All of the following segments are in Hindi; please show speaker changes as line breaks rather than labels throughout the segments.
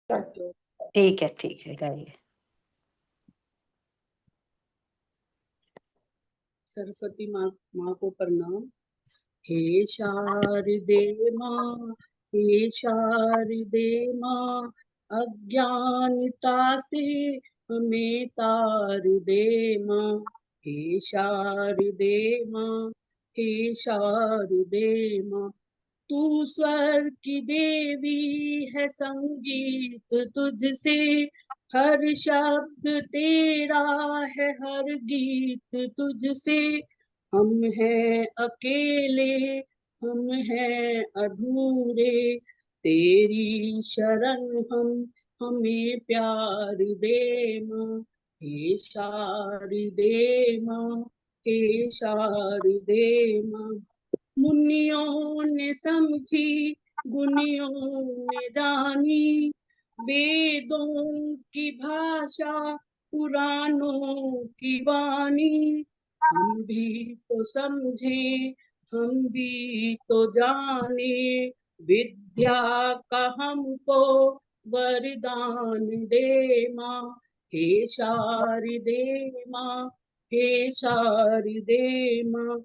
ठीक है गाइए।
सरस्वती माँ को प्रणाम। हे शारदे माँ, हे शारदे माँ, अज्ञानता से हमें तार दे माँ। हे शारदे माँ, हे शारदे माँ, तू स्वर की देवी है, संगीत तुझसे, हर शब्द तेरा है, हर गीत तुझसे। हम हैं अकेले, हम हैं अधूरे, तेरी शरण हम, हमें प्यार दे माँ। हे शारदे माँ, हे शारदे माँ, मुनियों ने समझी, गुनियों ने जानी, वेदों की भाषा, पुराणों की वाणी। हम भी तो समझे, हम भी तो जाने, विद्या का हमको वरदान दे माँ। हे शारदे माँ, हे शारदे माँ,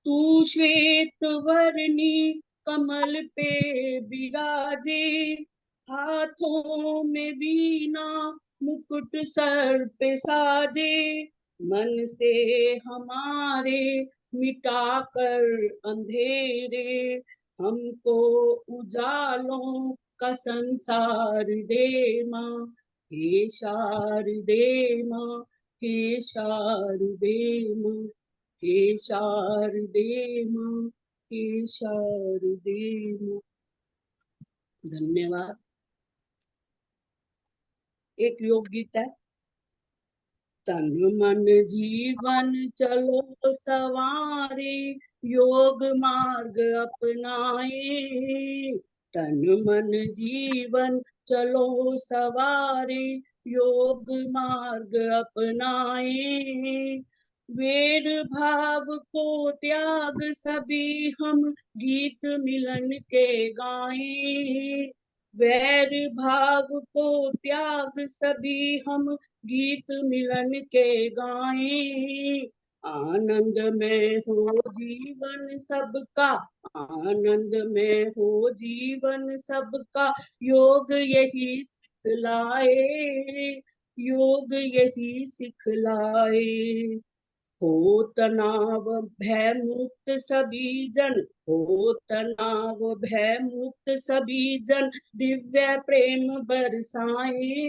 तू श्वेत वर्णी कमल पे विराजे, हाथों में वीणा, मुकुट सर पे साजे। मन से हमारे मिटा कर अंधेरे, हमको उजालों का संसार दे माँ। हे शारदे माँ, हे शारदे माँ, हे शारदे माँ, हे शारदे माँ। धन्यवाद। एक योग गीत है। तन मन जीवन चलो सवारे, योग मार्ग अपनाए। तन मन जीवन चलो सवारे, योग मार्ग अपनाए। वेर भाव को त्याग सभी हम, गीत मिलन के गाएं। वैर भाव को त्याग सभी हम, गीत मिलन के गाएं। आनंद में हो जीवन सबका, आनंद में हो जीवन सबका, योग यही सिखलाए, योग यही सिखलाए। हो तनाव भय मुक्त सभी जन, हो तनाव भय मुक्त सभी जन, दिव्य प्रेम बरसाए,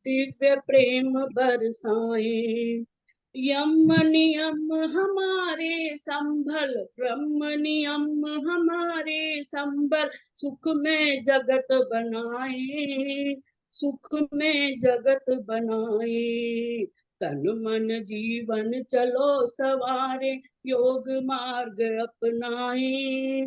दिव्य प्रेम बरसाए। यम नियम हमारे संभल, ब्रह्म नियम हमारे संभल, सुख में जगत बनाए, सुख में जगत बनाए। तन मन जीवन चलो सवारे, योग मार्ग अपनाए।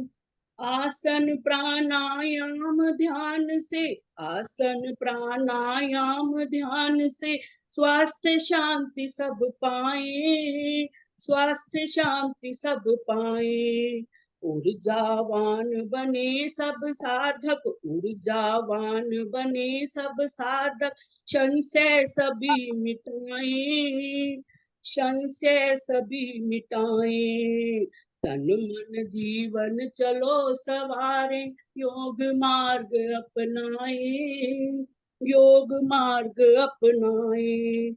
आसन प्राणायाम ध्यान से, आसन प्राणायाम ध्यान से, स्वास्थ्य शांति सब पाए, स्वास्थ्य शांति सब पाए। ऊर्जावान बने सब साधक, ऊर्जावान बने सब साधक, संशय सभी मिटाए, संशय सभी मिटाए। तन मन जीवन चलो सवारे, योग मार्ग अपनाए, योग मार्ग अपनाए।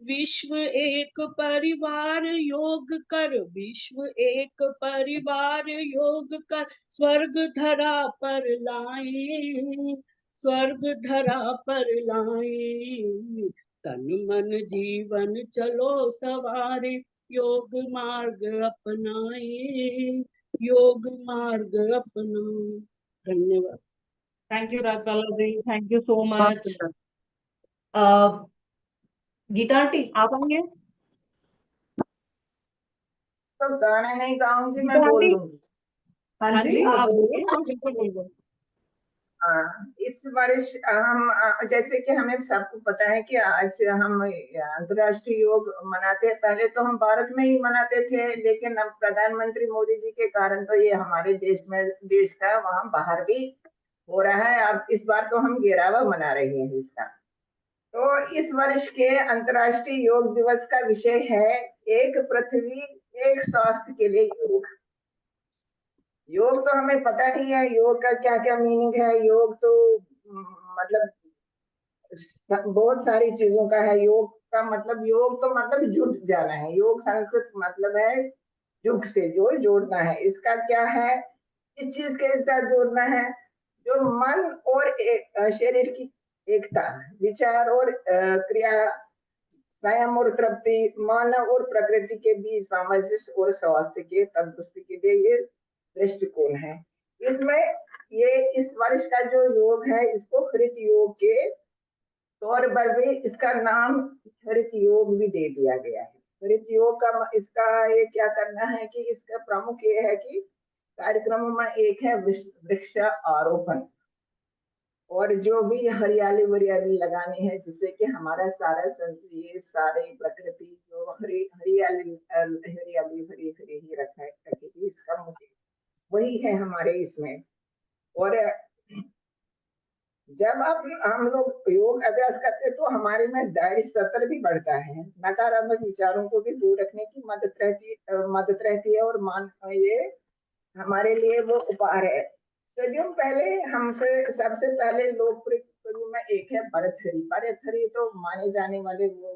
विश्व एक परिवार योग कर, विश्व एक परिवार योग कर, स्वर्ग धरा पर लाए, स्वर्ग धरा पर लाए। तन मन जीवन चलो सवारे, योग मार्ग अपनाए, योग मार्ग अपनाए। धन्यवाद।
Thank you Rajbala ji, thank you so much. Geeta aunty आप आएंगे?
तो गाना नहीं गाऊंगी, मैं बोल दूंगी।
हाँ जी आप बोलिए, बिल्कुल बोलिए।
इस वर्ष हम जैसे कि हमें सबको पता है कि आज हम अंतर्राष्ट्रीय योग मनाते हैं। पहले तो हम भारत में ही मनाते थे, लेकिन अब प्रधानमंत्री मोदी जी के कारण तो ये हमारे देश में, देश का वहाँ बाहर भी हो रहा है। अब इस बार तो हम 11वां मना रहे हैं इसका। तो इस वर्ष के अंतर्राष्ट्रीय योग दिवस का विषय है एक पृथ्वी एक स्वास्थ्य के लिए योग। योग तो हमें पता ही है योग का क्या क्या मीनिंग है। योग तो मतलब बहुत सारी चीजों का है। योग का मतलब, योग तो मतलब जुट जाना है। योग संस्कृत मतलब है जुग से जो जोड़ना है। इसका क्या है, इस चीज के साथ जोड़ना है जो मन और शरीर की एकता, विचार और क्रिया, संयम और तृप्ति, मानव और प्रकृति के बीच सामंजस्य और स्वास्थ्य के तंदुरुस्ती के लिए ये दृष्टिकोण है। इसमें ये इस वर्ष का जो योग है इसको हरित योग के तौर पर भी इसका नाम हरित योग भी दे दिया गया है। हरित योग का इसका ये क्या करना है कि इसका प्रमुख ये है कि कार्यक्रमों में एक है वृक्ष आरोपण, और जो भी हरियाली वरियाली लगानी है जिससे कि हमारा सारा ये सारे प्रकृति जो हरियाली हरियाली हरी हरी ही रखेगी, इसका मुख्य वही है हमारे इसमें। और जब हम लोग योग अभ्यास करते तो हमारे में धैर्य सत्र भी बढ़ता है, नकारात्मक विचारों को भी दूर रखने की मदद रहती है। और ये हमारे लिए वो उपहार है। सदियों पहले हमसे सबसे पहले लोकप्रिय गुरु में एक है भर्तृहरि। भर्तृहरि तो माने जाने वाले वो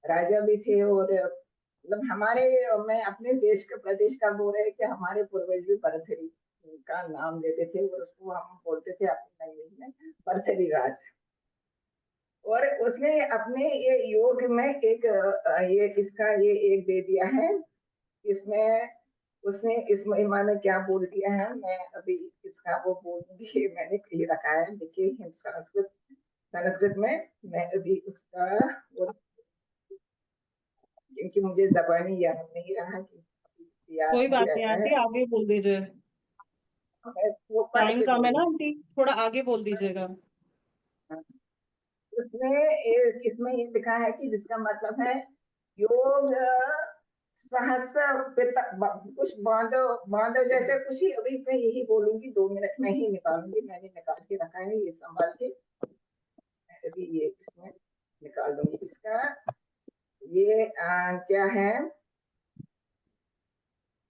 राजा भी थे। और मतलब हमारे, मैं अपने देश का प्रदेश का बोल रहे कि हमारे पूर्वज भी भर्तृहरि का नाम लेते थे और उसको हम बोलते थे अपनी लैंग्वेज में भर्तृहरि राज। और उसने अपने ये योग में एक ये इसका ये एक दे दिया है। इसमें उसने इस महिमा में क्या बोल दिया है, मैं अभी इसका वो बोलूंगी। मैंने कहीं रखा है देखिए संस्कृत में, मैं अभी उसका वो, क्योंकि मुझे जबानी याद नहीं रहा कि याद
कोई
नहीं
बात नहीं
रहता है।
आंटी, आगे बोल दीजिए।
मैं वो पढ़
टाइम
के
कम है ना
बोलूंगी।
आंटी, थोड़ा आगे बोल दीजिएगा।
इसमें ये लिखा है कि जिसका मतलब है योग सहस कुछ बांधो बांधो जैसे कुछ ही। अभी मैं यही बोलूंगी, 2 मिनट में ही निकालूंगी। मैंने निकाल के रखा है ये संभाल के, अभी ये इसमें निकाल दूंगी। इसका ये क्या है,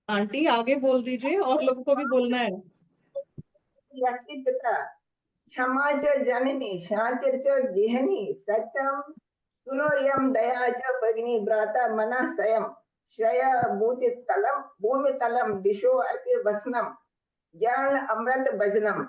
आंटी आगे बोल दीजिए, और लोगों को भी बोलना है।
पिता क्षमा च जननी शांतिर्च गेहनी सत्यम सुनोर्यम दया च भगिनी भ्राता मना स्वयं क्षय भूमि तलम दिशो अति वसनम ज्ञान अमृत भजनम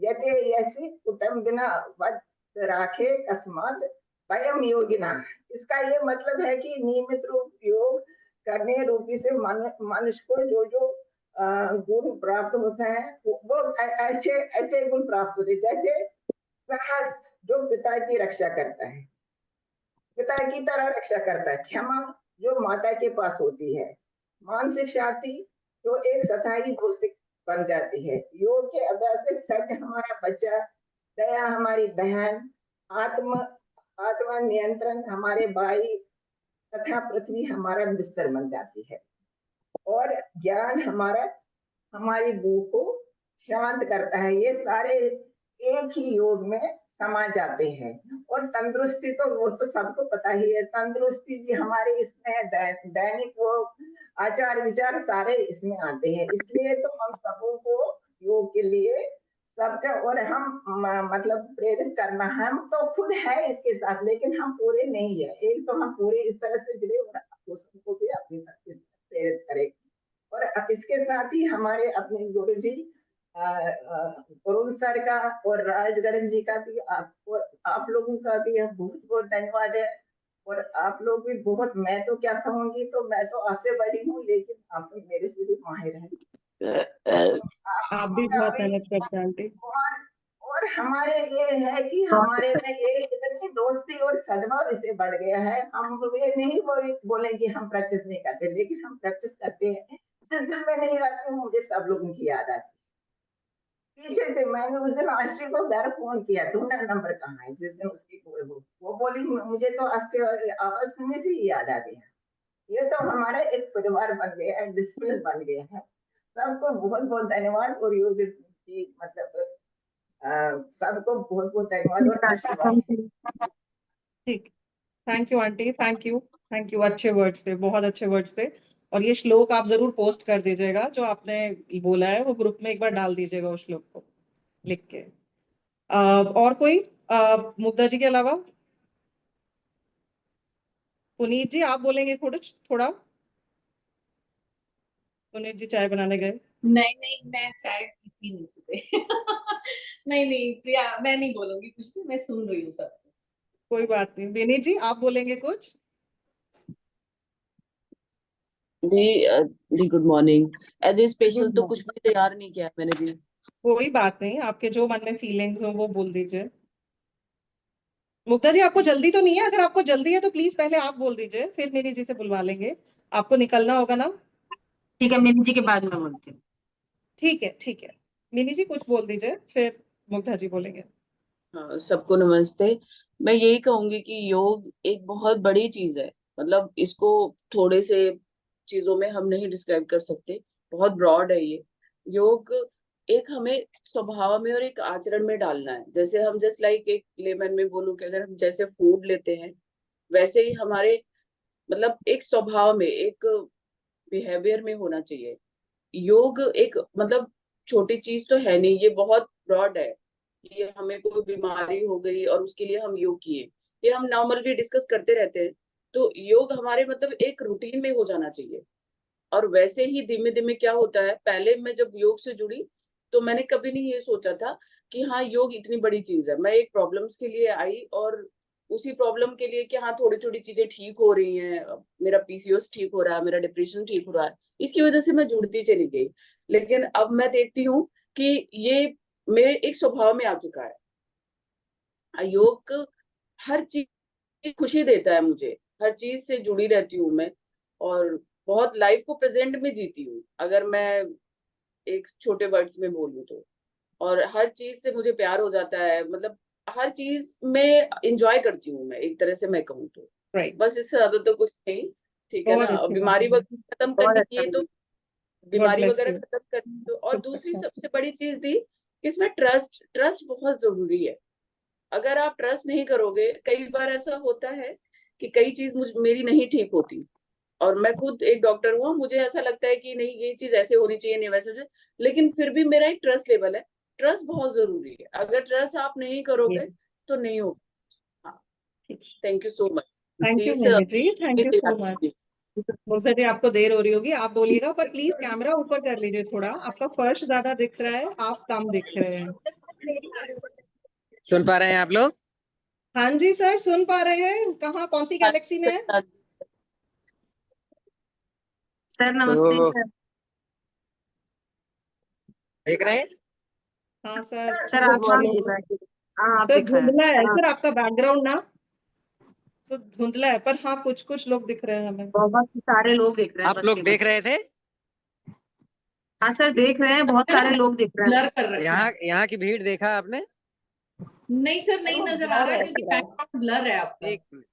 यते यसी कुटुंबिना वद राखे कस्मात वयम योगिना। इसका ये मतलब है कि नियमित रूप योग करने रूपी से मनुष्य को जो जो गुण प्राप्त होता है वो ऐसे ऐसे गुण प्राप्त होते, जैसे साहस जो पिता की रक्षा करता है, पिता की तरह रक्षा करता है। क्षमा जो माता के पास होती है। मानसिक शांति जो एक स्थायी दोस्ती बन जाती है। योग के अभ्यास से सत्य हमारा बच्चा, दया हमारी बहन, आत्म आत्मा नियंत्रण हमारे भाई तथा पृथ्वी हमारा बिस्तर बन जाती है। और ज्ञान हमारा हमारी भूख को शांत करता है। ये सारे एक ही योग में समा जाते हैं। और तंदुरुस्ती तो वो तो सबको पता ही है, तंदुरुस्ती भी हमारे इसमें दैनिक वो आचार विचार सारे इसमें आते हैं। इसलिए तो हम सबों को योग के लिए सबका, और हम मतलब प्रेरित करना, हम तो खुद है इसके साथ लेकिन हम पूरे नहीं है। एक तो हम पूरे इस तरह से जुड़े और दूसरों को भी अपनी तरफ प्रेरित करें। और इसके साथ ही हमारे अपने गुरु जी अरुण सर का और राज गर्ग जी का भी आप लोगों का भी बहुत बहुत धन्यवाद है। और आप लोग भी बहुत, मैं तो क्या कहूंगी, तो मैं तो आपसे बड़ी हूँ लेकिन आप मेरे से भी माहिर हैं।
आप भी बहुत मेहनत करते हैं आंटी।
और हमारे ये है कि हमारे में ये इतनी दोस्ती और सद्भाव इससे बढ़ गया है। हम ये नहीं बोले कि हम प्रैक्टिस नहीं करते, लेकिन हम प्रैक्टिस करते हैं। जिस दिन मैं नहीं आती हूँ मुझे सब लोगों की याद आती है। पीछे से मैंने उस दिन आश्री को घर फोन किया, ढूंढा नंबर कहाँ है। जिस दिन उसकी वो बोली मुझे तो आपके आवाज सुनने से ही याद आ गया। ये तो हमारा एक परिवार बन गया है, डिसिप्लिन बन गया है। सबको बहुत बहुत धन्यवाद। और योग की मतलब सबको बहुत बहुत धन्यवाद और आशीर्वाद।
ठीक, thank you aunty, thank you, अच्छे वर्ड्स थे, बहुत अच्छे वर्ड्स थे। और ये श्लोक आप जरूर पोस्ट कर दीजिएगा, जो आपने बोला है वो ग्रुप में एक बार डाल दीजिएगा उस श्लोक को लिख के। और कोई मुग्धा जी के अलावा? पुनीत जी आप बोलेंगे कुछ थोड़ा? पुनीत जी चाय बनाने गए।
नहीं नहीं, मैं चाय पीती नहीं सुबह। नहीं नहीं प्रिया, मैं नहीं बोलूंगी कुछ भी, मैं सुन रही हूँ सब।
कोई बात नहीं। विनीत जी आप बोलेंगे कुछ?
जी good morning. As a special
Good
तो
morning.
कुछ भी तैयार नहीं किया है मैंने भी।
कोई बात नहीं, आपके जो मन में फीलिंग्स हो वो बोल दीजिए। मुक्ता जी आपको जल्दी तो नहीं है? अगर आपको जल्दी है तो प्लीज पहले आप बोल दीजिए, फिर मेरी जी से बुलवा लेंगे। आपको निकलना होगा ना?
ठीक है, मिनी जी के बाद में बोलती हूँ।
ठीक है ठीक है, मिनी जी कुछ बोल दीजिए, फिर मुग्धा जी बोलेंगे।
हाँ, सबको नमस्ते। मैं यही कहूंगी कि योग एक बहुत बड़ी चीज है। मतलब इसको थोड़े से चीजों में हम नहीं डिस्क्राइब कर सकते, बहुत ब्रॉड है ये। योग एक हमें स्वभाव में और एक आचरण में डालना है। जैसे हम जस्ट लाइक एक लेमन में बोलूं कि अगर हम जैसे फूड लेते हैं, वैसे ही हमारे मतलब एक स्वभाव में, एक बिहेवियर में होना चाहिए। योग एक मतलब छोटी चीज तो है नहीं, ये बहुत ब्रॉड है। ये हमें कोई बीमारी हो गई और उसके लिए हम योग किए, ये हम नॉर्मल भी डिस्कस करते रहते हैं। तो योग हमारे मतलब एक रूटीन में हो जाना चाहिए। और वैसे ही धीमे धीमे क्या होता है, पहले मैं जब योग से जुड़ी तो मैंने कभी नहीं ये सोचा था कि हाँ योग इतनी बड़ी चीज है। मैं एक प्रॉब्लम्स के लिए आई और उसी प्रॉब्लम के लिए कि हाँ थोड़ी थोड़ी चीजें ठीक हो रही हैं, मेरा पीसीओएस ठीक हो रहा है, मेरा डिप्रेशन ठीक हो रहा है, इसकी वजह से मैं जुड़ती चली गई। लेकिन अब मैं देखती हूँ कि ये मेरे एक स्वभाव में आ चुका है। योग हर चीज खुशी देता है मुझे, हर चीज से जुड़ी रहती हूँ मैं, और बहुत लाइफ को प्रेजेंट में जीती हूँ अगर मैं एक छोटे वर्ड्स में बोलूँ तो। और हर चीज से मुझे प्यार हो जाता है, मतलब हर चीज में इंजॉय करती हूँ मैं, एक तरह से मैं कहूँ तो।
राइट,
बस इससे ज्यादा तो कुछ नहीं। ठीक है
बहुत
ना,
अच्छी बात
बीमारी
है।
वगैरह खत्म
बहुत
करनी
अच्छा
है तो
बोली।
गॉड
बीमारी
ब्लेस
वगैरह
यू।
खत्म करनी तो। और
सब
दूसरी
अच्छा।
सबसे बड़ी चीज थी, इसमें ट्रस्ट, ट्रस्ट बहुत जरूरी है। अगर आप ट्रस्ट नहीं करोगे, कई बार ऐसा होता है कि कई चीज मेरी नहीं ठीक होती, और मैं खुद एक डॉक्टर हूँ, मुझे ऐसा लगता है कि नहीं ये चीज ऐसे होनी चाहिए, नहीं वैसे होनी चाहिए, लेकिन फिर भी मेरा एक ट्रस्ट लेवल है। ट्रस्ट बहुत जरूरी है, अगर ट्रस्ट आप नहीं करोगे तो नहीं होगा। हाँ, thank you so much.
Thank you
please
Mini ji, thank you so much. Mugdha ji आपको देर हो रही होगी, आप बोलिएगा, पर प्लीज कैमरा ऊपर कर लीजिए थोड़ा, आपका फर्श ज्यादा दिख रहा है, आप कम दिख रहे हैं।
सुन पा रहे हैं आप लोग?
हाँ जी सर, सुन पा रहे हैं। कहाँ, कौन सी गैलेक्सी में है?
सर नमस्ते
तो
सर।
देख रहे हैं?
हाँ सर,
सर
गुड
आप
मॉर्निंग।
हाँ आप
सर
दिख रहे हैं।
धुंधला है
हाँ,
सर आपका बैकग्राउंड ना, तो धुंधला है, पर हाँ कुछ कुछ लोग दिख रहे हैं हमें।
बहुत सारे लोग देख रहे हैं
आप
बस
लोग
केवल।
देख रहे थे?
हाँ सर देख रहे हैं, बहुत सारे लोग देख रहे हैं।
ब्लर कर रखा है।
यहाँ की भीड़ देखा आपने?
नहीं सर, नहीं नजर आ रहा है क्योंकि बैकग्राउंड ब्लर है आपका।
एक मिनट।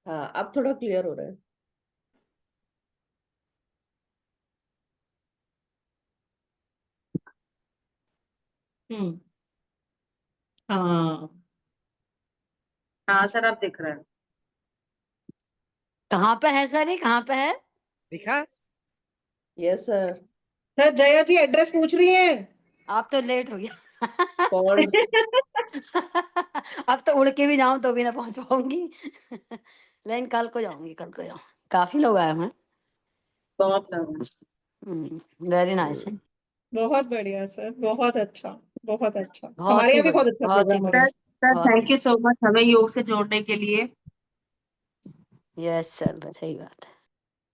हाँ अब थोड़ा क्लियर हो रहा है।
हम्म, हाँ
हाँ सर आप दिख रहे हैं।
कहाँ पे है सर, ये कहाँ पे है?
दिखा?
Yes sir.
सर जया जी एड्रेस पूछ रही हैं।
आप तो लेट हो गया।
कौन?
अब तो उड़ के भी जाऊं तो भी ना पहुंच पाऊंगी। लेकिन कल को जाऊंगी, कल को जाऊं। काफी लोग आए हैं।
बहुत सारे।
वेरी नाइस है।
बहुत बढ़िया सर, बहुत अच्छा, बहुत अच्छा।
बहुत
हमारे
ही
यहाँ भी बहुत
बढ़िया,
अच्छा
बहुत ही
प्रोग्राम हो रहा
सर
है।
सर
बहुत
थैंक यू सो मच हमें योग से जोड़ने के लिए।
यस सर, बस सही बात है।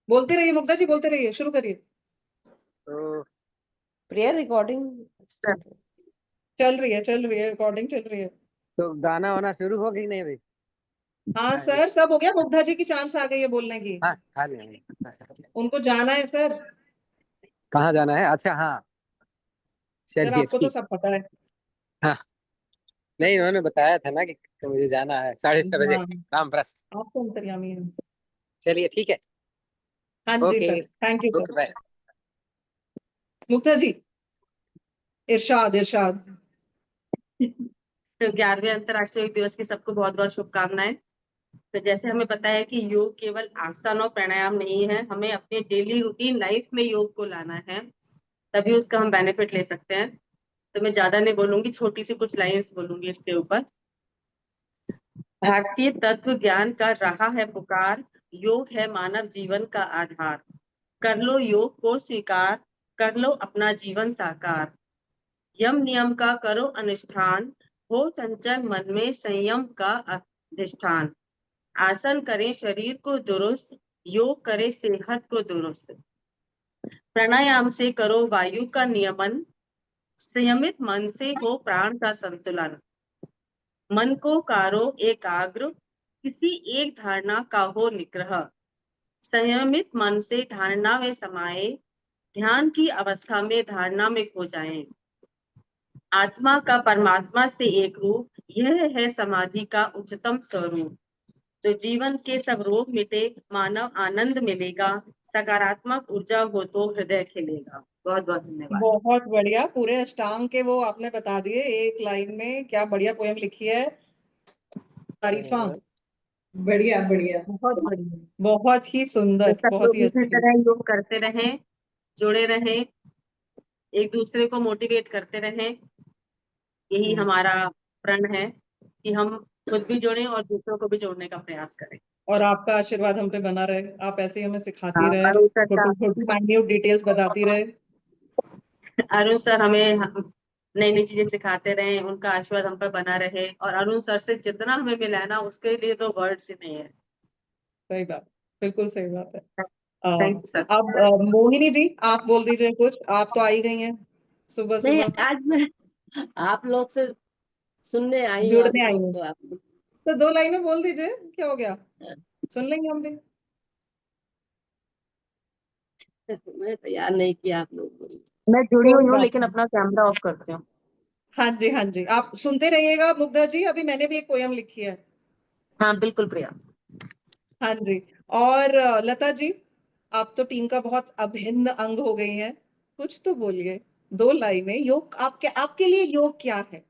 बोलते रहिए मुग्धा जी, बोलते रहिए, शुरू करिए।
तो
प्रिया रिकॉर्डिंग
चल रही है, रिकॉर्डिंग चल रही है।
तो गाना वाना शुरू हो गई नहीं अभी?
हाँ
हाँ,
सर सब हो गया, मुग्धा जी की चांस आ गई है बोलने की।
हाँ खा लिया।
उनको जाना है सर।
कहाँ जाना है? अच्छा हाँ,
सर
चलिए
आपको तो
ठीक।
सब पता है।
हाँ, नहीं उन्होंने बताया था ना कि मुझे जाना है 6:30 बजे
हाँ,
रामप्रस्थ।
आप तो अंतर्यामी हैं।
चलिए ठीक है।
हाँ जी
okay,
sir, thank you sir.
Okay bye.
Mugdha ji इरशाद इरशाद।
तो 11वें अंतर्राष्ट्रीय योग दिवस की सबको बहुत बहुत शुभकामनाएं। तो जैसे हमें पता है कि योग केवल आसन और प्राणायाम नहीं है, हमें अपने डेली रूटीन लाइफ में योग को लाना है, तभी उसका हम बेनिफिट ले सकते हैं। तो मैं ज्यादा नहीं बोलूंगी, छोटी सी कुछ लाइंस बोलूंगी इसके ऊपर। भारतीय तत्व ज्ञान का रहा है पुकार, योग है मानव जीवन का आधार। कर लो योग को स्वीकार, कर लो अपना जीवन साकार। यम नियम का करो अनुष्ठान, हो चंचल मन में संयम का अधिष्ठान। आसन करें शरीर को दुरुस्त, योग करे सेहत को दुरुस्त। प्राणायाम से करो वायु का नियमन, संयमित मन से हो प्राण का संतुलन। मन को कारो एकाग्र, किसी एक धारणा का हो निग्रह। संयमित मन से धारणा में समाये, ध्यान की अवस्था में धारणा में खो जाएं। आत्मा का परमात्मा से एक रूप, यह है समाधि का उच्चतम स्वरूप। तो जीवन के सब रोग मिटे, मानव आनंद मिलेगा, सकारात्मक ऊर्जा हो तो हृदय खिलेगा। बहुत बहुत धन्यवाद।
बहुत बढ़िया, पूरे अष्टांग के वो आपने बता दिए एक लाइन में। क्या बढ़िया पोएम लिखी है, तारीफा।
बढ़िया बढ़िया।
बहुत बढ़िया।
बहुत ही
तो
सुंदर,
सब
बहुत
लोग
ही
इसी
अच्छी।
तरह योग करते रहें, जुड़े रहें, एक दूसरे को मोटिवेट करते रहें। यही हमारा प्रण है कि हम खुद भी जुड़ें और दूसरों को भी जोड़ने का प्रयास करें।
और आपका आशीर्वाद हम पे बना रहे, आप ऐसे ही हमें सिखाती
हाँ,
रहे,
अरुण सर
छोटी छोटी माइन्यूट डिटेल्स बताती रहे।
अरुण सर हमें नई नई चीजें सिखाते रहे, उनका आशीर्वाद हम पर बना रहे। और अरुण सर से जितना हमें मिला है ना, उसके लिए तो वर्ड्स ही नहीं है।
सही बात, बिल्कुल सही बात है।
Thank you sir.
अब मोहिनी जी आप बोल दीजिए कुछ, आप तो आई गई हैं सुबह
नहीं,
सुबह,
आज मैं आप लोग से सुनने आई हूँ,
जुड़ने आई हूँ,
तो आप
तो 2 लाइनें बोल दीजिए, क्या हो गया, सुन लेंगे हम भी।
मैं तैयार नहीं किया, आप लोग बोलिए।
मैं जुड़ी
कोई
हुई हूँ,
बात
लेकिन
नहीं।
अपना कैमरा ऑफ करती हूँ।
हाँ जी हाँ जी, आप सुनते रहिएगा मुग्धा जी, अभी मैंने भी एक पोयम लिखी है।
हाँ बिल्कुल प्रिया।
हाँ जी। और लता जी, आप तो टीम का बहुत अभिन्न अंग हो गई हैं, कुछ तो बोलिए, 2 लाइनें। योग आपके आपके लिए योग क्या है,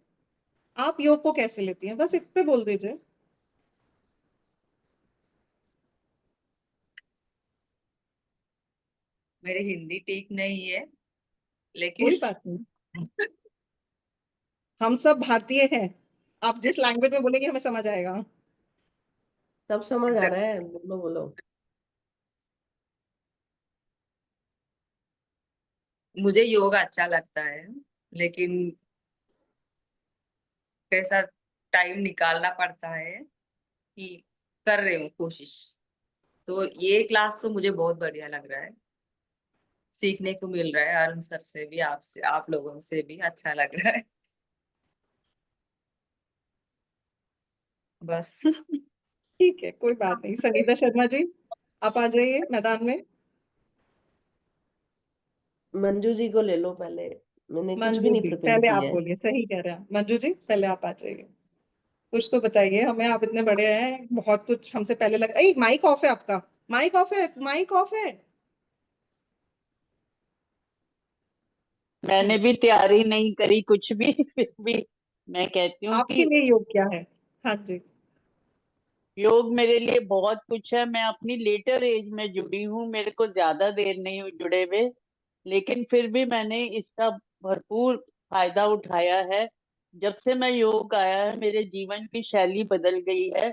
आप योग को कैसे लेती हैं, बस इस पे बोल दीजिए।
मेरी हिंदी ठीक नहीं है, लेकिन
कोई बात नहीं, हम सब भारतीय हैं, आप जिस लैंग्वेज में बोलेंगे हमें समझ आएगा।
सब समझ आ रहा है, बोलो बोलो।
मुझे योग अच्छा लगता है, लेकिन कैसा टाइम निकालना पड़ता है कि कर रही हूँ कोशिश। तो ये क्लास तो मुझे बहुत बढ़िया लग रहा है, सीखने को मिल रहा है अरुण सर से भी, आपसे, आप लोगों से भी अच्छा लग रहा है बस
ठीक है, कोई बात नहीं। सरिता शर्मा जी आप आ जाइए मैदान में।
मंजू जी को ले लो पहले, मैंने कुछ भी
मंजू
नहीं
जी
प्रिपेयर
पहले आप
किया है।
बोलिए, सही कह रहे हैं मंजू जी, पहले आप आ जाइए, कुछ तो बताइए हमें, आप इतने बड़े हैं, बहुत कुछ हमसे पहले लग। माइक ऑफ है आपका, माइक ऑफ है, माइक ऑफ है।
मैंने भी तैयारी नहीं करी कुछ भी फिर भी मैं कहती हूँ
आपके
कि
लिए योग क्या है। हाँ जी।
योग मेरे लिए बहुत कुछ है। मैं अपनी लेटर एज में जुड़ी हूँ, मेरे को ज्यादा देर नहीं हुई जुड़े हुए, लेकिन फिर भी मैंने इसका भरपूर फायदा उठाया है। जब से मैं योग आया है, मेरे जीवन की शैली बदल गई है।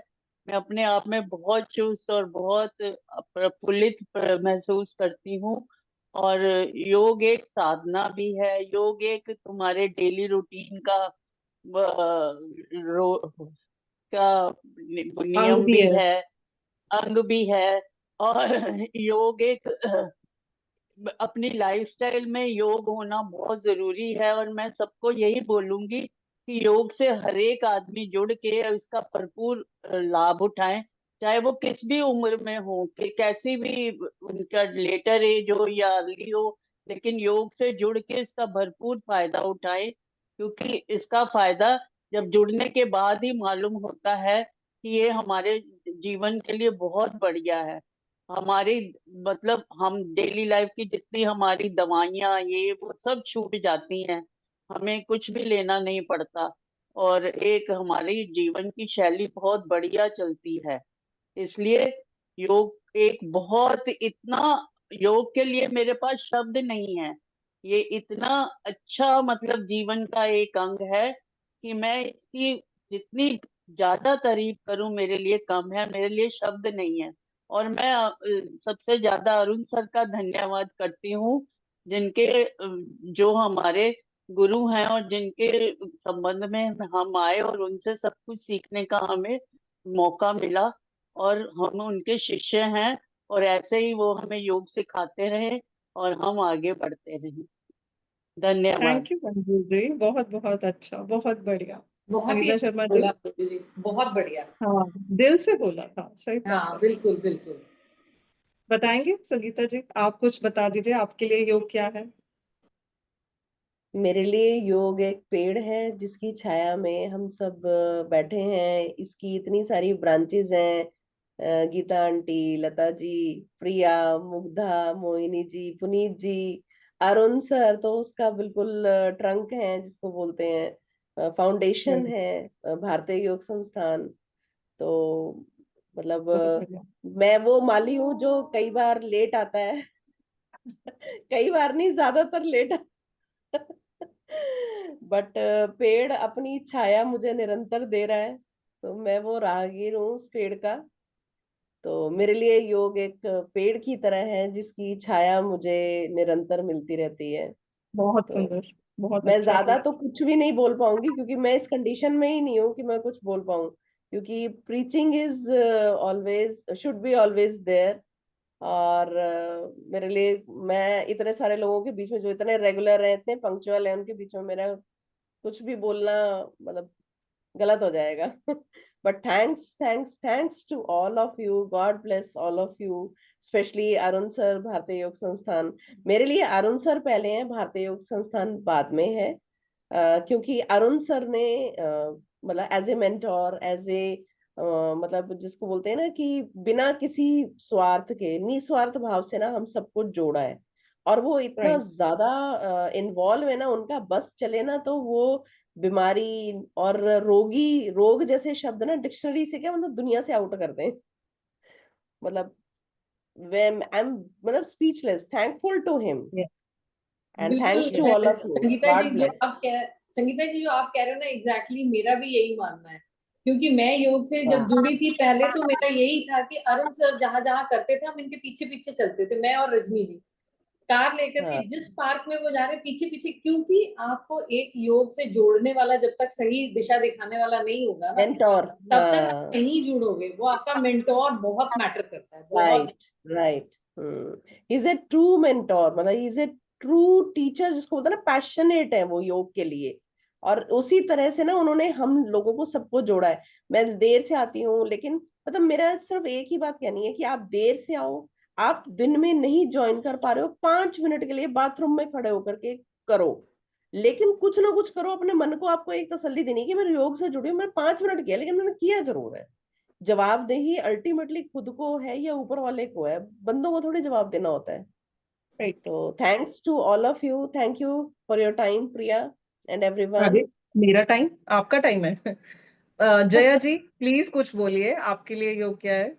मैं अपने आप में बहुत चुस्त और बहुत प्रफुल्लित महसूस करती हूँ। और योग एक साधना भी है, योग एक तुम्हारे डेली रूटीन का का
अंग
नियम
भी
भी
है।
है, अंग भी है। और योग एक अपनी लाइफस्टाइल में योग होना बहुत जरूरी है। और मैं सबको यही बोलूंगी कि योग से हर एक आदमी जुड़ के इसका भरपूर लाभ उठाएं, चाहे वो किस भी उम्र में हो, कि कैसी भी उनका लेटर एज हो या अर्ली हो, लेकिन योग से जुड़ के इसका भरपूर फायदा उठाएं। क्योंकि इसका फायदा जब जुड़ने के बाद ही मालूम होता है कि ये हमारे जीवन के लिए बहुत बढ़िया है। हमारी मतलब हम डेली लाइफ की जितनी हमारी दवाइयाँ ये वो सब छूट जाती हैं हमें कुछ भी लेना नहीं पड़ता, और एक हमारी जीवन की शैली बहुत बढ़िया चलती है। इसलिए योग एक बहुत इतना, योग के लिए मेरे पास शब्द नहीं है। ये इतना अच्छा मतलब जीवन का एक अंग है कि मैं इसकी जितनी ज्यादा तारीफ करूं मेरे लिए कम है, मेरे लिए शब्द नहीं है। और मैं सबसे ज्यादा अरुण सर का धन्यवाद करती हूँ, जिनके जो हमारे गुरु हैं और जिनके संबंध में हम आए और उनसे सब कुछ सीखने का हमें मौका मिला, और हम उनके शिष्य हैं। और ऐसे ही वो हमें योग सिखाते रहे और हम आगे बढ़ते रहे। धन्यवाद।
थैंक यू मंजू जी, बहुत बहुत अच्छा, बहुत बढ़िया।
बहुत ही
संगीता
अच्छा
शर्मा जी।
बोला मंजू जी, बहुत बढ़िया।
हाँ, दिल से बोला था, सही बात
हाँ
है।
बिल्कुल बिल्कुल।
बताएंगे संगीता जी, आप कुछ बता दीजिए, आपके लिए योग क्या है?
मेरे लिए योग एक पेड़ है जिसकी छाया में हम सब बैठे हैं। इसकी इतनी सारी ब्रांचेस हैं, गीता आंटी, लता जी, प्रिया, मुग्धा, मोहिनी जी, पुनीत जी, अरुण सर तो उसका बिल्कुल ट्रंक है जिसको बोलते हैं, फाउंडेशन है भारतीय योग संस्थान। तो मतलब
बहुत बढ़िया।
मैं वो माली हूँ जो कई बार लेट आता है कई बार नहीं, ज्यादातर लेट बट पेड़ अपनी छाया मुझे निरंतर दे रहा है, तो मैं वो राहगीर हूँ उस पेड़ का। तो मेरे लिए योग एक पेड़ की तरह है जिसकी छाया मुझे निरंतर मिलती रहती है।
बहुत
तो
सुंदर, बहुत
मैं
अच्छा
ज्यादा
बोला।
तो कुछ भी नहीं बोल पाऊंगी क्योंकि मैं इस कंडीशन में ही नहीं हूँ कि मैं कुछ बोल पाऊँ, क्योंकि preaching is always, should be always there. और मेरे लिए, मैं इतने सारे लोगों के बीच में जो इतने रेगुलर हैं, इतने पंक्चुअल हैं, उनके बीच में मेरा कुछ भी बोलना मतलब गलत हो जाएगा but thanks thanks thanks to all of you, God bless all of you, specially Arun sir, Bharatiya Yog संस्थान। मेरे लिए अरुण सर पहले हैं, भारतीय योग संस्थान बाद में है। क्योंकि अरुण सर ने मतलब as a mentor, as a मतलब जिसको बोलते हैं ना कि बिना किसी स्वार्थ के, निस्वार्थ भाव से ना हम सबको जोड़ा है। और वो इतना
राइट।
ज्यादा इन्वॉल्व है ना, उनका बस चले ना तो वो बीमारी और रोगी, रोग जैसे शब्द ना डिक्शनरी से क्या मतलब दुनिया से आउट कर दें। मतलब when I'm मतलब speechless, thankful to him and
बिल्कुल
thanks to all of you,
Sangeeta ji,
God
जो
ब्लेस।
आप कह संगीता जी जो आप कह रहे हो ना, एग्जैक्टली मेरा भी यही मानना है। क्योंकि मैं योग से जब जुड़ी थी पहले, तो मेरा यही था कि अरुण सर जहां जहां करते थे हम इनके पीछे पीछे चलते थे, मैं और रजनी जी कार लेकर के
हाँ,
जिस पार्क में वो जा रहे पीछे पीछे। क्योंकि आपको एक योग से जोड़ने वाला जब तक सही दिशा दिखाने वाला नहीं होगा ना,
मेंटोर,
तब तक आप नहीं जुड़ोगे। वो आपका मेंटोर बहुत मैटर करता है, बहुत।
Right right. Is a true mentor, मतलब इज ए ट्रू टीचर, जिसको बोलते हैं ना पैशनेट है वो योग के लिए। और उसी तरह से ना उन्होंने हम लोगों को सबको जोड़ा है। मैं देर से आती हूँ, लेकिन मतलब मेरा सिर्फ एक ही बात कहनी है कि आप देर से आओ, आप दिन में नहीं ज्वाइन कर पा रहे हो, 5 मिनट के लिए बाथरूम में खड़े होकर के करो, लेकिन कुछ ना कुछ करो। अपने मन को आपको एक तसल्ली देनी है कि मैं योग से जुड़ी हूँ, मैंने 5 मिनट किया लेकिन मैंने किया जरूर है। जवाबदेही अल्टीमेटली खुद को है या ऊपर वाले को है, बंदों को थोड़ी जवाब देना होता है।
राइट।
तो thanks to all of you, thank you for your time Priya and
अरे,
एवरीवन।
मेरा टाइम, आपका टाइम है। जया जी प्लीज कुछ बोलिए, आपके लिए योग क्या है?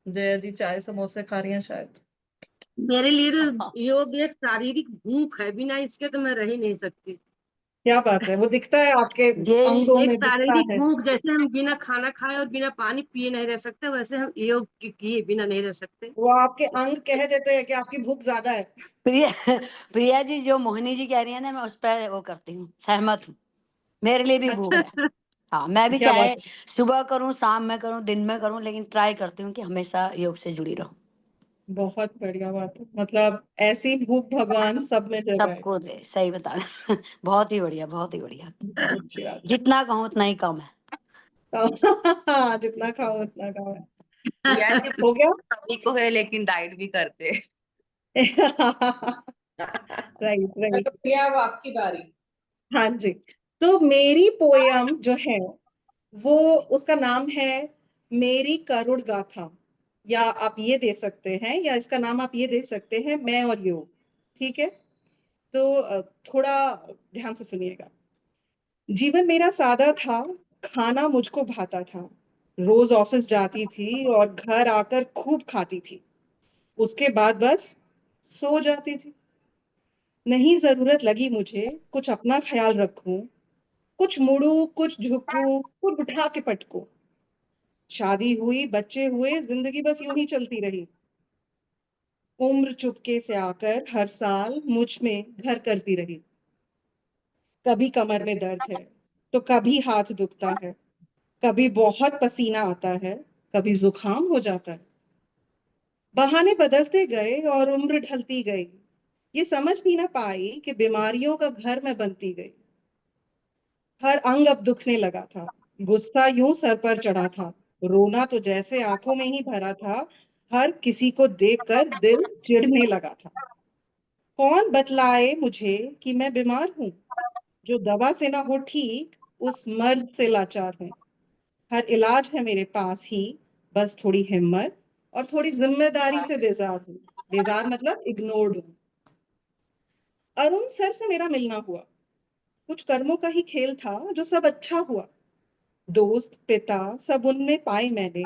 जया जी चाय समोसे खा रही हैं शायद।
मेरे लिए तो योग एक शारीरिक भूख है, बिना इसके तो मैं रह ही नहीं सकती।
क्या बात है, वो दिखता है आपके
ये
अंगों
एक
में, दिखता
शारीरिक
है।
भूख, जैसे हम बिना खाना खाए और बिना पानी पिए नहीं रह सकते, वैसे हम योग किए बिना नहीं रह सकते।
वो आपके अंग कह देते हैं कि आपकी भूख ज्यादा है।
प्रिया प्रिया जी, जो मोहिनी जी कह रही है ना, मैं उस पर वो करती हूँ, सहमत हूँ। मेरे लिए भी भूख है। हाँ, मैं भी
क्या बात
चाहे
है,
सुबह करूँ, शाम में करूँ, दिन में करूँ, लेकिन ट्राई करती हूँ कि हमेशा योग से जुड़ी रहूं।
बहुत बढ़िया बात है। मतलब ऐसी भूख भगवान सब में जगाए।
सबको दे, सही बता रहे बहुत ही बढ़िया, बहुत ही बढ़िया।
बहुत अच्छी बात
जितना कहूँ उतना ही कम है।
है। जितना खाओ उतना खाओ।
प्रिया जी
हो गया।
सभी को है, लेकिन डाइट भी करते हैं।
Right right.
चलो प्रिया, अब आपकी बारी।
हाँ जी। तो मेरी पोयम जो है वो, उसका नाम है मेरी करुण गाथा, या आप ये दे सकते हैं, या इसका नाम आप ये दे सकते हैं, मैं और योग। ठीक है। तो थोड़ा ध्यान से सुनिएगा। जीवन मेरा सादा था, खाना मुझको भाता था, रोज ऑफिस जाती थी और घर आकर खूब खाती थी, उसके बाद बस सो जाती थी। नहीं जरूरत लगी मुझे कुछ अपना ख्याल रखूं, कुछ मुड़ू कुछ झुकूं, कुछ उठा के पटकूं। शादी हुई, बच्चे हुए, जिंदगी बस यूं ही चलती रही। उम्र चुपके से आकर हर साल मुझ में घर करती रही। कभी कमर में दर्द है, तो कभी हाथ दुखता है, कभी बहुत पसीना आता है, कभी जुकाम हो जाता है। बहाने बदलते गए और उम्र ढलती गई, ये समझ भी ना पाई कि बीमारियों का घर में बनती गई। हर अंग अब दुखने लगा था, गुस्सा यूं सर पर चढ़ा था, रोना तो जैसे आंखों में ही भरा था। हर किसी को देखकर दिल चिढ़ने लगा था। कौन बतलाए मुझे कि मैं बीमार हूँ, जो दवा से ना हो ठीक, उस मर्ज से लाचार हूँ। हर इलाज है मेरे पास ही, बस थोड़ी हिम्मत और थोड़ी जिम्मेदारी से बेजार हूँ। बेजार मतलब इग्नोर्ड हूँ। अरुण सर से मेरा मिलना हुआ, कुछ कर्मों का ही खेल था जो सब अच्छा हुआ। दोस्त पिता सब उनमें पाए मैंने,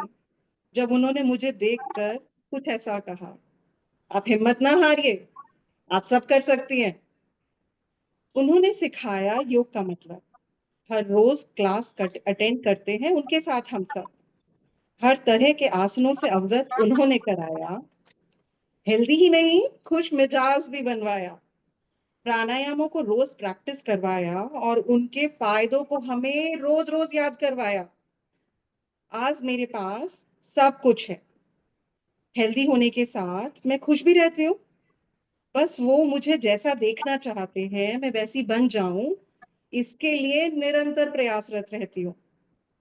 जब उन्होंने मुझे देखकर कुछ ऐसा कहा, आप हिम्मत ना हारिए, आप सब कर सकती हैं। उन्होंने सिखाया योग का मतलब, हर रोज क्लास अटेंड करते हैं उनके साथ हम सब। हर तरह के आसनों से अवगत उन्होंने कराया, हेल्दी ही नहीं खुश मिजाज भी बनवाया। प्राणायामों को रोज प्रैक्टिस करवाया और उनके फायदों को हमें रोज रोज याद करवाया। आज मेरे पास सब कुछ है, हेल्दी होने के साथ मैं खुश भी रहती हूँ। बस वो मुझे जैसा देखना चाहते हैं मैं वैसी बन जाऊं, इसके लिए निरंतर प्रयासरत रहती हूँ।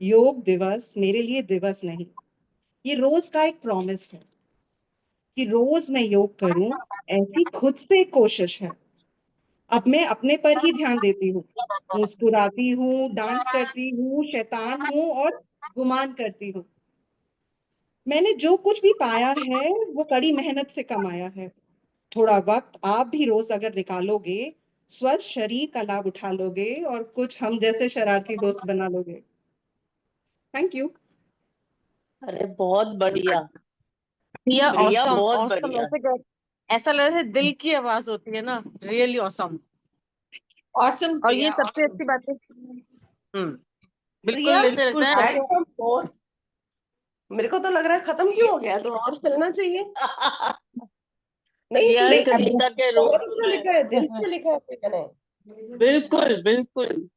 योग दिवस मेरे लिए दिवस नहीं, ये रोज का एक प्रॉमिस है कि रोज मैं योग करूं, ऐसी खुद से कोशिश है। अब मैं अपने पर ही ध्यान देती हूँ, मुस्कुराती हूँ, डांस करती हूँ, शैतान हूँ और गुमान करती हूँ। मैंने जो कुछ भी पाया है वो कड़ी मेहनत से कमाया है। थोड़ा वक्त आप भी रोज अगर निकालोगे, स्वस्थ शरीर का लाभ उठा लोगे और कुछ हम जैसे शरारती दोस्त बना लोगे। Thank you.
अरे बहुत बढ़िया
प्रिया
प्रिया,
ऑसम
बहुत
ऑसम,
बढ़िया।
ऐसा लग रहा है दिल की आवाज होती है ना, रियली ऑसम।
ऑसम
और ये
प्रिया,
सबसे
ऑसम।
अच्छी बात है,
प्रिया
बिल्कुल ऐसे लगता है
add some more। मेरे को तो लग रहा है खत्म क्यों हो गया, तो और चलना चाहिए। नहीं
प्रिया
नहीं,
कविता के रूप
बहुत अच्छा लिखा है, दिल
में
से लिखा है प्रिया ने।
बिल्कुल बिल्कुल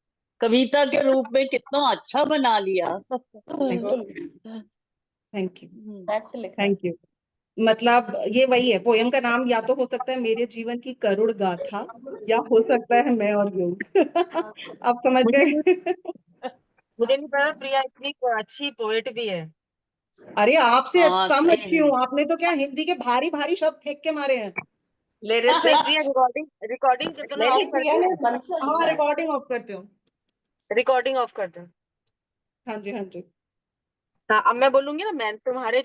कविता के रूप में कितना अच्छा बना लिया।
बिल्कुल
थैंक यू।
फैक्ट लिखा है।
Thank you. मतलब ये वही है, पोयम का नाम या तो हो सकता है मेरे जीवन की करुण गाथा, या हो सकता है मैं और योग। आप समझ
मुझे
गए।
मुझे नहीं पता प्रिया इतनी अच्छी पोएट भी है।
अरे आपसे
हाँ
कम
सही
अच्छी
में।
हूँ, आपने तो क्या हिंदी के भारी भारी शब्द फेंक के मारे हैं।
नहीं प्रिया, रिकॉर्डिंग रिकॉर्डिंग तुम्हें
नहीं
ऑफ
नहीं,
कर
प्रिया
दो,
ने मन से
हाँ,
लिखा है।
रिकॉर्डिंग ऑफ करते हो।
रिकॉर्डिंग ऑफ कर दो।
हाँ जी, हाँ जी।
हाँ, अब मैं बोलूंगी ना, मैं तुम्हारे